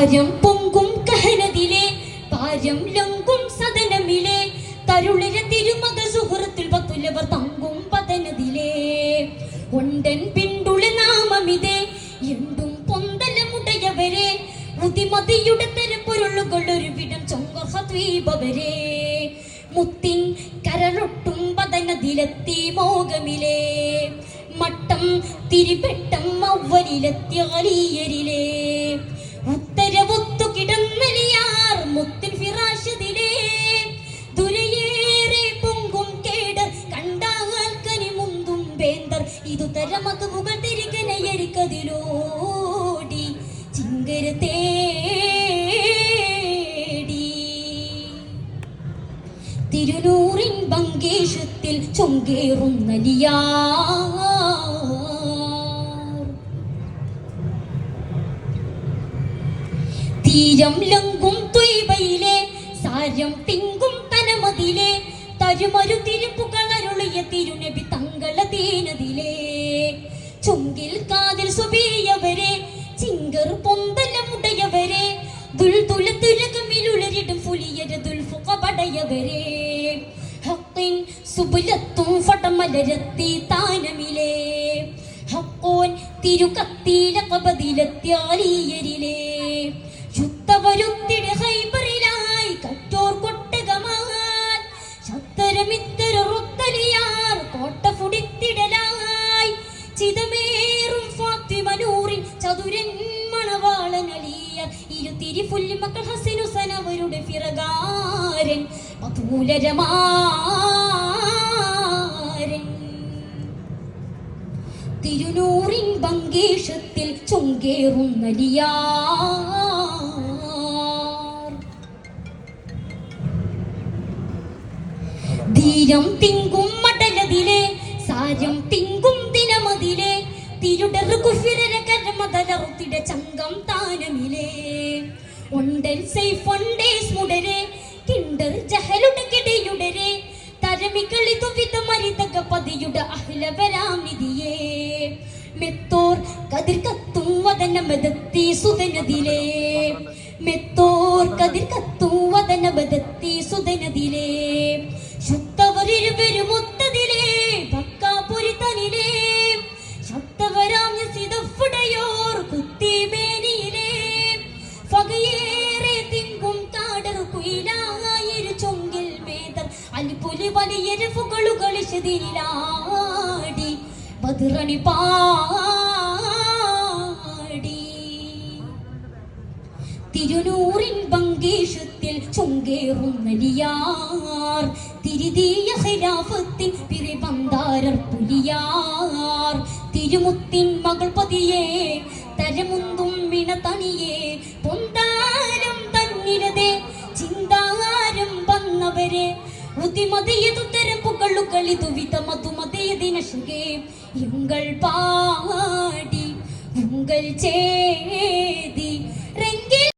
താരം പൊങ്കും കഹനതിലെ പാരം ലങ്കും സദനമിലെ തരുളിര തിരുമക സുഹൃത്തിൽ പത്തുലവർ തങ്കും പതനതിലെ ഒണ്ടൻ പിണ്ടുളി നാമമിതേ എന്തും പൊന്തലമുടയവരെ ഉതിമതിയുടെ തെരപ്പൊരുളുകൾ ഒരു വിടം ചൊങ്കീപവരെ മുത്തിൻ കരളൊട്ടും പതനതിലെത്തി മോകമിലെ മട്ടം തിരിപെട്ടം അവരിലെത്തി അലിയരിലെ ഉത്തരവൊത്തു കിടന്നലിയാർ മുത്തിൻ ഫിറാശതിലെ ദുരയേറെ പൊങ്കും കേടർ കണ്ടാൽ കനി മുന്തും വേന്തർ ഇതു തരമത് മുകൾ തിരികനയരിക്കതിലോടി ചിങ്കര തേടി തിരുനൂറിൻ ബങ്കേഷത്തിൽ ചൊങ്കേറുന്നലിയാ തീരം ലങ്കും ത്വയ്ബയിലെ സാരം തിങ്കും തനമതിലെ തരുമരു തിരുപ്പുകളരുളിയ തിരുനബി തങ്കള ദീനതിലെ ചുങ്കിൽ കാതിൽ സുബിയവരെ ചിങ്കർ പൊന്തലമുടയവരെ ദുൽതുല തുലകമിലുളരിടും ഫുലിയര ദുൽഫുഖബടയവരെ ഹഖിൻ സുബുലത്തും ഫടമലരത്തി താനമിലെ ഹഖോൻ തിരുകത്തില കബദിലെത്തി അലിയരിലെ ശുദ്ധവരുത്തിടെ ഹൈബറിലായി കറ്റോർ കൊട്ടകമാൻ ശത്തരമിത്തരുത്തലിയാർ കോട്ട ഫുടിത്തിടലായി ചിതമേറും ഫാത്തിമനൂറിൻ ചതുരൻ മണവാളനലിയർ ഇരുതിരി ഫുല്ലിമക്കൾ ഹസനുസൻ അവരുടെ ഫിറകാരൻ പതൂലരമാരൻ തിരുനൂറിൻ ബങ്കേഷത്തിൽ ചൊങ്കേറുന്നലിയാർ ധീരം തിങ്കും മടലതിലെ സാരം തിങ്കും ദിനമതിലെ തിരുടർ കുഫിരര കരമതലറുത്തിട ചങ്കം താനമിലെ ഒണ്ടൽ സൈഫൊണ്ടേസ് മുടരെ കിണ്ടർ ജഹലുടെ കിടയുടരെ തരമികളിതു വിധമരിതക പതിയുടെ അഹ്ലവരാമിതിയെ മെത്തോർ കതിർ കത്തും വദനമദത്തി സുദനദിലെ മെത്തോർ കതിർ കത്തും വദനമദത്തി സുദനദിലെ ശുദ്ധവരിരുവരും ഒത്തതിലെ ഭക്കാപുരിതനിലെ ശബ്ദവരാമ്യ സിതഫുടയോർ കുത്തിമേനിയിലെ ഫകയേറെ തിങ്കും കാടർ കുയിലായൊരു ചൊങ്കിൽ മേതർ അലിപുലി വലിയൊരു ഫുകളുകളിശതിലാടി ബദ്റണി പാടി തിരുനൂറിൻ ബങ്കേഷത്തിൽ ചൊങ്കേറുന്നലിയാർ തിരിതീയ ഖിലാഫത്തിൻ പിറിബന്ധാരർ പുലിയാർ തിരുമുത്തിൻ മകൾ പതിയെ തരമുന്തും മിണതണിയെ പൊന്താരം തന്നിരതെ ചിന്താരം വന്നവരെ ഉതിമതയതുത്തരം പുകളുകളിതു വിധമതുമതയതിനശകെ എങ്കൾ പാടി ഉങ്കൾ ചേതി